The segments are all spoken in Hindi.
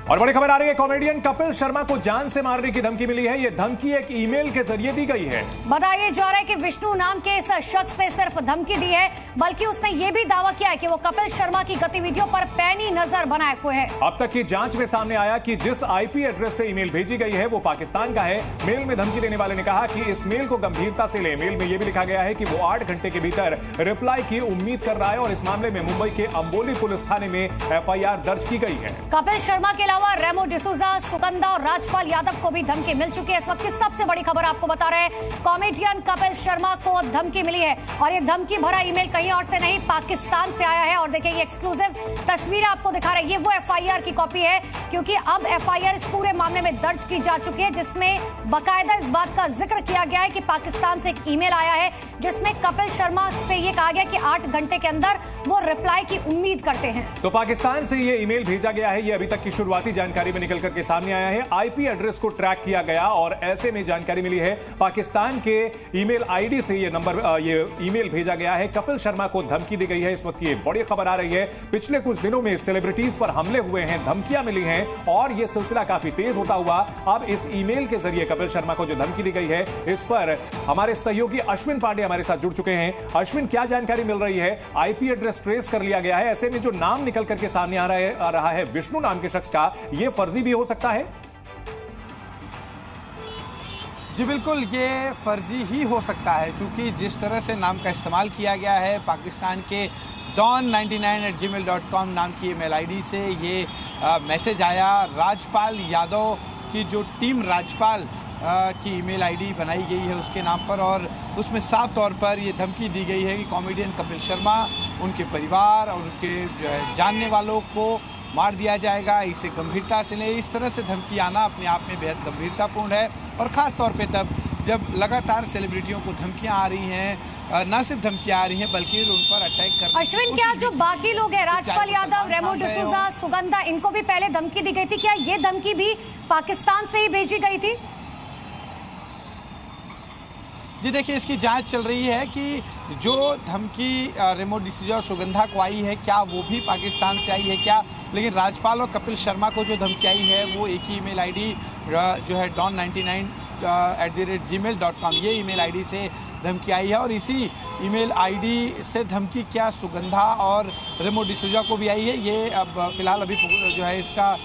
और बड़ी खबर आ रही है, कॉमेडियन कपिल शर्मा को जान से मारने की धमकी मिली है। ये धमकी एक ईमेल के जरिए दी गई है। बताया जा रहा है कि विष्णु नाम के इस शख्स ने सिर्फ धमकी दी है, बल्कि उसने ये भी दावा किया है कि वो कपिल शर्मा की गतिविधियों पर पैनी नजर बनाए हुए है। अब तक की जांच में सामने आया कि जिस आईपी एड्रेस से ईमेल भेजी गई है वो पाकिस्तान का है। मेल में धमकी देने वाले ने कहा कि इस मेल को गंभीरता से ले। मेल में यह भी लिखा गया है कि वो 8 घंटे के भीतर रिप्लाई की उम्मीद कर रहा है और इस मामले में मुंबई के अंबोली पुलिस थाने में एफआईआर दर्ज की गई है। कपिल शर्मा के अलावा रेमो डिसूजा, सुगंधा और राजपाल यादव को भी धमकी मिल चुकी है। इस वक्त की सबसे बड़ी खबर आपको बता रहे हैं, कॉमेडियन कपिल शर्मा को धमकी मिली है और ये धमकी भरा ईमेल कहीं और से नहीं, पाकिस्तान से आया है। और देखिए ये एक्सक्लूसिव तस्वीरें आपको दिखा रहे हैं, ये वो एफआईआर की कॉपी है, क्योंकि अब एफआईआर इस पूरे मामले में दर्ज की जा चुकी है, जिसमें बाकायदा इस बात का जिक्र किया गया है कि पाकिस्तान से एक ईमेल आया है जिसमें कपिल शर्मा से ये कहा गया कि 8 घंटे के अंदर वो रिप्लाई की उम्मीद करते हैं। तो पाकिस्तान से ये ईमेल भेजा गया है, ये अभी तक की शुरुआती जानकारी में निकल करके सामने आया है। आईपी एड्रेस को ट्रैक किया गया और ऐसे में जानकारी मिली है पाकिस्तान के ईमेल आईडी से ये ईमेल भेजा गया है। कपिल शर्मा को धमकी दी गई है। इस वक्त ये बड़ी खबर आ रही है, पिछले कुछ दिनों में सेलिब्रिटीज पर हमले हुए हैं, धमकियां मिली हैं और ये सिलसिला काफी तेज होता हुआ अब इस ईमेल के जरिए कपिल शर्मा को जो धमकी दी गई है, इस पर हमारे सहयोगी अश्विन पांडे हमारे साथ जुड़ चुके हैं। अश्विन, क्या जानकारी मिल रही है? आईपी एड्रेस ट्रेस कर लिया गया है, ऐसे में जो नाम निकल करके सामने आ रहा है विष्णु नाम के शख्स का, यह फर्जी भी हो सकता है? जी बिल्कुल, ये फर्जी ही हो सकता है, क्योंकि जिस तरह से नाम का इस्तेमाल किया गया है पाकिस्तान के don99@gmail.com नाम की ईमेल आईडी से ये मैसेज आया। राजपाल यादव की जो टीम राजपाल की ईमेल आईडी बनाई गई है उसके नाम पर, और उसमें साफ तौर पर ये धमकी दी गई है कि कॉमेडियन कपिल शर्मा, उनके परिवार और उनके जो है जानने वालों को मार दिया जाएगा, इसे गंभीरता से ले। इस तरह से धमकी आना अपने आप में बेहद गंभीरतापूर्ण है, और ख़ास तौर पे तब जब लगातार सेलिब्रिटियों को धमकियां आ रही हैं, न सिर्फ धमकियां आ रही हैं बल्कि उन पर अटैक करने। अश्विन, क्या जो बाकी लोग हैं, राजपाल यादव, रेमो डिसूजा, सुगंधा, इनको भी पहले धमकी दी गई थी? क्या ये धमकी भी पाकिस्तान से ही भेजी गई थी? जी देखिए, इसकी जांच चल रही है कि जो धमकी रेमो डिसूजा और सुगंधा को आई है, क्या वो भी पाकिस्तान से आई है क्या। लेकिन राजपाल और कपिल शर्मा को जो धमकी आई है वो एक ही ईमेल आईडी जो है don99@gmail.com ये ईमेल आईडी से धमकी आई है, और इसी ईमेल आईडी से धमकी क्या सुगंधा और रेमो डिसूजा को भी आई है, ये अब फिलहाल अभी जो है इसका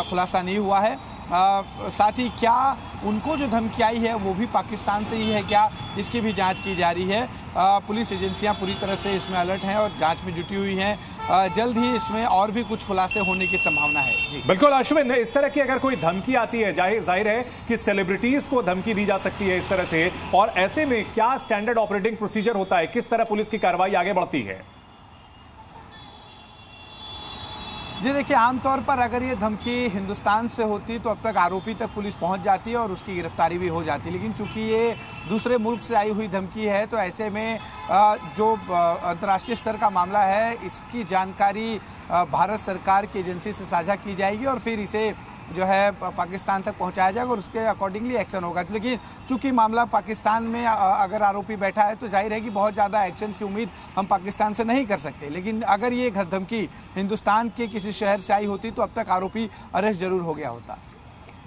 खुलासा नहीं हुआ है। साथ ही क्या उनको जो धमकी आई है वो भी पाकिस्तान से ही है क्या, इसकी भी जांच की जा रही है। पुलिस एजेंसियां पूरी तरह से इसमें अलर्ट हैं और जांच में जुटी हुई हैं। जल्द ही इसमें और भी कुछ खुलासे होने की संभावना है। जी बिल्कुल अश्विन, इस तरह की अगर कोई धमकी आती है, जाहिर है कि सेलिब्रिटीज को धमकी दी जा सकती है इस तरह से, और ऐसे में क्या स्टैंडर्ड ऑपरेटिंग प्रोसीजर होता है, किस तरह पुलिस की कार्रवाई आगे बढ़ती है? जी देखिए, आमतौर पर अगर ये धमकी हिंदुस्तान से होती तो अब तक आरोपी तक पुलिस पहुंच जाती है और उसकी गिरफ्तारी भी हो जाती, लेकिन चूंकि ये दूसरे मुल्क से आई हुई धमकी है तो ऐसे में जो अंतर्राष्ट्रीय स्तर का मामला है इसकी जानकारी भारत सरकार की एजेंसी से साझा की जाएगी और फिर इसे जो है पाकिस्तान तक पहुंचाया जाएगा और उसके अकॉर्डिंगली एक्शन होगा। लेकिन चूंकि मामला पाकिस्तान में अगर आरोपी बैठा है तो जाहिर है कि बहुत ज़्यादा एक्शन की उम्मीद हम पाकिस्तान से नहीं कर सकते, लेकिन अगर ये धमकी हिंदुस्तान के किसी शहर से आई होती तो अब तक आरोपी अरेस्ट जरूर हो गया होता।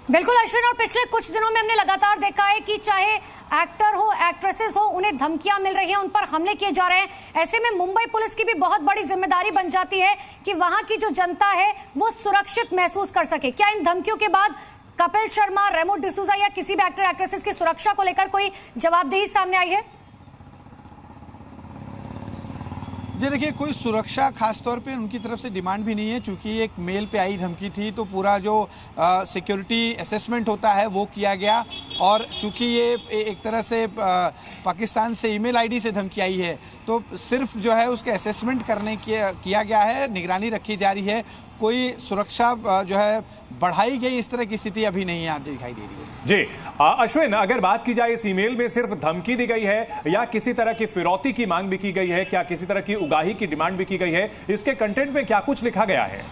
बिल्कुल अश्विन, और पिछले कुछ दिनों में हमने लगातार देखा है कि चाहे एक्टर हो, एक्ट्रेसेस हो, उन्हें धमकियां मिल रही हैं, उन पर हमले किए जा रहे हैं। ऐसे में मुंबई पुलिस की भी बहुत बड़ी जिम्मेदारी बन जाती है कि वहां की जो जनता है वो सुरक्षित महसूस कर सके। क्या इन धमकियों के बाद कपिल शर्मा, रेमो डिसूजा या किसी भी एक्टर एक्ट्रेसेस की सुरक्षा को लेकर कोई जवाबदेही सामने आई है? जी देखिए, कोई सुरक्षा खास तौर पे उनकी तरफ से डिमांड भी नहीं है, चूंकि एक मेल पे आई धमकी थी तो पूरा जो सिक्योरिटी असेसमेंट होता है वो किया गया, और चूंकि ये एक तरह से पाकिस्तान से ईमेल आईडी से धमकी आई है तो सिर्फ जो है उसके असेसमेंट करने किया गया है, निगरानी रखी जा रही है, कोई सुरक्षा जो है बढ़ाई गई इस तरह की स्थिति अभी नहीं यहाँ दिखाई दे रही है। जी अश्विन, अगर बात की जाए इस ईमेल में सिर्फ धमकी दी गई है या किसी तरह की फिरौती की मांग भी की गई है, क्या किसी तरह की उगाही की डिमांड भी की गई है, इसके कंटेंट में क्या कुछ लिखा गया है?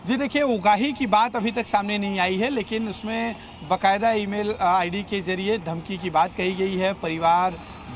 जी देखिए, उगाही की बात अभी तक सामने नहीं आई है, लेकिन उसमें बाकायदा ईमेल आईडी के जरिए धमकी की बात कही गई है। परिवार,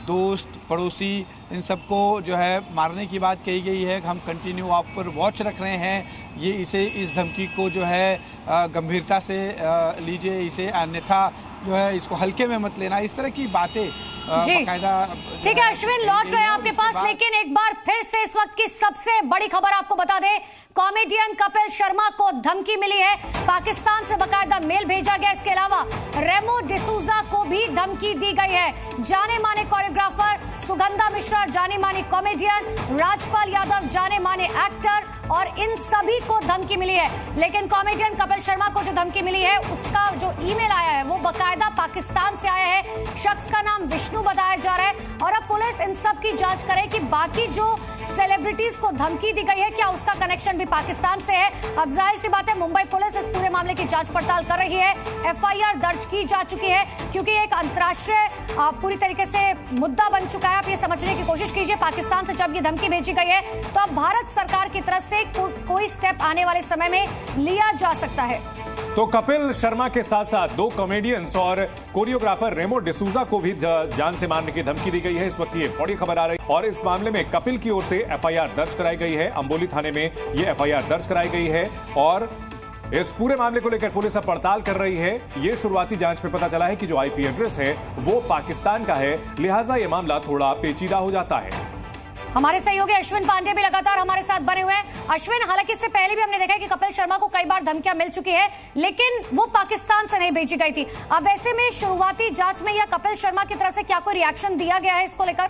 दोस्त, पड़ोसी, इन सबको जो है मारने की बात कही गई है। हम कंटिन्यू आप पर वॉच रख रहे हैं, ये इस धमकी को जो है गंभीरता से लीजिए, इसे अन्यथा जो है इसको हल्के में मत लेना, इस तरह की बातें बाकायदा। ठीक है अश्विन, लौट रहे हैं आपके पास, लेकिन एक बार फिर से इस वक्त की सबसे बड़ी खबर आपको बता दें, कॉमेडियन कपिल शर्मा को धमकी मिली है। पाकिस्तान से बाकायदा मेल भेजा गया। इसके अलावा रेमो डिसूजा को भी धमकी दी गई है। जाने माने कोरियोग्राफर सुगंधा मिश्रा, जाने माने कॉमेडियन राजपाल यादव, जाने माने एक्टर, और इन सभी को धमकी मिली है। लेकिन कॉमेडियन कपिल शर्मा को जो धमकी मिली है, उसका जो ईमेल आया है वो बाकायदा पाकिस्तान से आया है। शख्स का नाम विष्णु बताया जा रहा है, और अब पुलिस इन सब की जांच करे कि बाकी जो सेलिब्रिटीज को धमकी दी गई है, क्या उसका कनेक्शन भी पाकिस्तान से है। अब जाहिर सी बात है, मुंबई पुलिस इस पूरे मामले की जांच पड़ताल कर रही है। एफआईआर दर्ज की जा चुकी है, क्योंकि एक अंतर्राष्ट्रीय पूरी तरीके से मुद्दा बन चुका है। आप ये समझने की कोशिश कीजिए, पाकिस्तान से जब ये धमकी भेजी गई है, तो अब भारत सरकार की तरफ से कोई स्टेप आने वाले समय में लिया जा सकता है। तो कपिल शर्मा के साथ साथ 2 कॉमेडियंस और कोरियोग्राफर रेमो डिसूजा को भी जान से मारने की धमकी दी गई है। इस वक्त ये बड़ी खबर आ रही है, और इस मामले में कपिल की ओर से एफआईआर दर्ज कराई गई है। अंबोली थाने में ये एफआईआर दर्ज कराई गई है, और इस पूरे मामले को लेकर पुलिस अब पड़ताल कर रही है। ये शुरुआती जांच में पता चला है कि जो आईपी एड्रेस है वो पाकिस्तान का है, लिहाजा ये मामला थोड़ा पेचीदा हो जाता है। हमारे सहयोगी अश्विन पांडे भी लगातार हमारे साथ बने हुए हैं। अश्विन, हालांकि इससे पहले भी हमने देखा है कि कपिल शर्मा को कई बार धमकियां मिल चुकी है, लेकिन वो पाकिस्तान से नहीं भेजी गई थी। अब ऐसे में शुरुआती जांच में या कपिल शर्मा की तरफ से क्या कोई रिएक्शन दिया गया है इसको लेकर?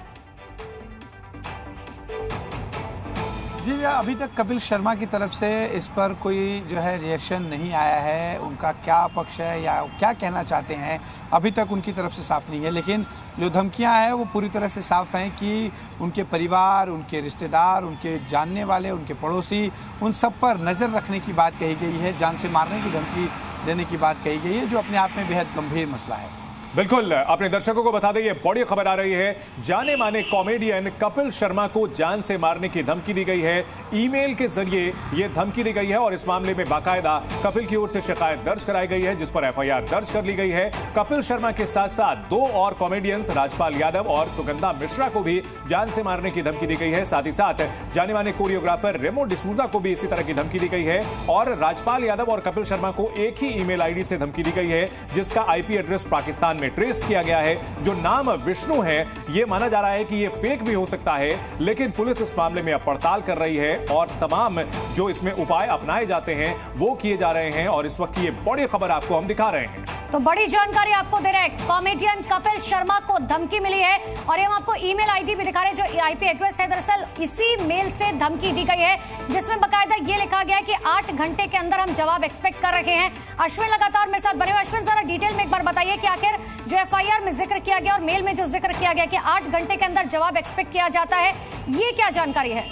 जी, अभी तक कपिल शर्मा की तरफ से इस पर कोई जो है रिएक्शन नहीं आया है। उनका क्या पक्ष है या क्या कहना चाहते हैं, अभी तक उनकी तरफ से साफ नहीं है। लेकिन जो धमकियां हैं वो पूरी तरह से साफ हैं कि उनके परिवार, उनके रिश्तेदार, उनके जानने वाले, उनके पड़ोसी, उन सब पर नज़र रखने की बात कही गई है। जान से मारने की धमकी देने की बात कही गई है, जो अपने आप में बेहद गंभीर मसला है। बिल्कुल, अपने दर्शकों को बता दें, ये बड़ी खबर आ रही है। जाने माने कॉमेडियन कपिल शर्मा को जान से मारने की धमकी दी गई है। ईमेल के जरिए ये धमकी दी गई है, और इस मामले में बाकायदा कपिल की ओर से शिकायत दर्ज कराई गई है, जिस पर एफआईआर दर्ज कर ली गई है। कपिल शर्मा के साथ साथ 2 और कॉमेडियंस राजपाल यादव और सुगंधा मिश्रा को भी जान से मारने की धमकी दी गई है। साथ ही साथ जाने माने कोरियोग्राफर रेमो डिसूजा को भी इसी तरह की धमकी दी गई है, और राजपाल यादव और कपिल शर्मा को एक ही ईमेल आईडी से धमकी दी गई है, जिसका आईपी एड्रेस पाकिस्तान में ट्रेस किया गया है। जो नाम विष्णु है, यह माना जा रहा है कि यह फेक भी हो सकता है, लेकिन पुलिस इस मामले में अब पड़ताल कर रही है, और तमाम जो इसमें उपाय अपनाए जाते हैं वो किए जा रहे हैं। और इस वक्त ये बड़ी खबर आपको हम दिखा रहे हैं। तो बड़ी जानकारी आपको दे रहे हैं, कॉमेडियन कपिल शर्मा को धमकी मिली है, और हम आपको ईमेल आईडी भी दिखा रहे हैं, जो आईपी एड्रेस है। दरअसल इसी मेल से धमकी दी गई है, जिसमें बाकायदा ये लिखा गया है कि 8 घंटे के अंदर हम जवाब एक्सपेक्ट कर रहे हैं। अश्विन लगातार मेरे साथ बने हुए। अश्विन, जरा डिटेल में एक बार बताइए कि आखिर जो एफआईआर में जिक्र किया गया और मेल में जो जिक्र किया गया कि 8 घंटे के अंदर जवाब एक्सपेक्ट किया जाता है, ये क्या जानकारी है?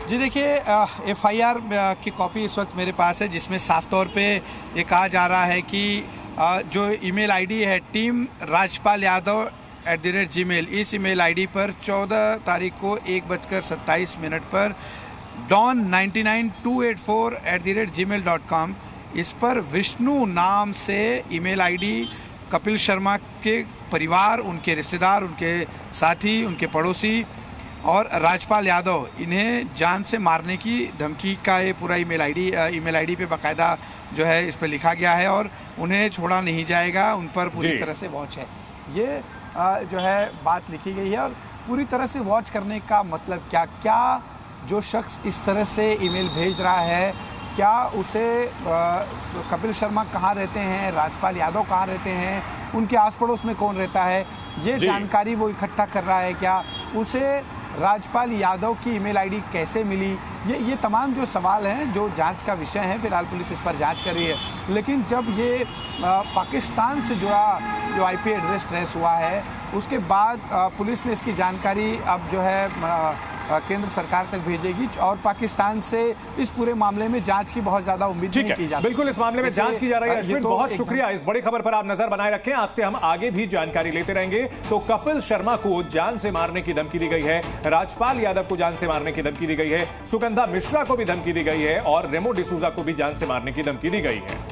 जी देखिए, एफआईआर की कॉपी इस वक्त मेरे पास है, जिसमें साफ तौर पे ये कहा जा रहा है कि जो ईमेल आईडी है टीम राजपाल यादव @gmail, इस ईमेल आईडी पर 14 तारीख को 1:27 पर don99284 इस पर विष्णु नाम से ईमेल आईडी कपिल शर्मा के परिवार, उनके रिश्तेदार, उनके साथी, उनके पड़ोसी और राजपाल यादव, इन्हें जान से मारने की धमकी का ये पूरा ईमेल आईडी पे बाकायदा जो है इस पर लिखा गया है, और उन्हें छोड़ा नहीं जाएगा, उन पर पूरी तरह से वॉच है। ये जो है बात लिखी गई है, और पूरी तरह से वॉच करने का मतलब क्या जो शख्स इस तरह से ईमेल भेज रहा है, क्या उसे कपिल शर्मा कहाँ रहते हैं, राजपाल यादव कहाँ रहते हैं, उनके आस पड़ोस में कौन रहता है, ये जानकारी वो इकट्ठा कर रहा है क्या, उसे राजपाल यादव की ईमेल आईडी कैसे मिली, ये तमाम जो सवाल हैं, जो जांच का विषय है। फिलहाल पुलिस इस पर जांच कर रही है, लेकिन जब ये पाकिस्तान से जुड़ा जो आईपी एड्रेस ट्रेस हुआ है, उसके बाद पुलिस ने इसकी जानकारी अब जो है केंद्र सरकार तक भेजेगी और पाकिस्तान से इस पूरे मामले में जांच की बहुत ज्यादा उम्मीद नहीं की जा सकती। बिल्कुल, इस मामले में जांच की जा रही है। अश्विन, बहुत शुक्रिया। इस बड़ी खबर पर आप नजर बनाए रखें, आपसे हम आगे भी जानकारी लेते रहेंगे। तो कपिल शर्मा को जान से मारने की धमकी दी गई है, राजपाल यादव को जान से मारने की धमकी दी गई है, सुगंधा मिश्रा को भी धमकी दी गई है और रेमो डिसूजा को भी जान से मारने की धमकी दी गई है।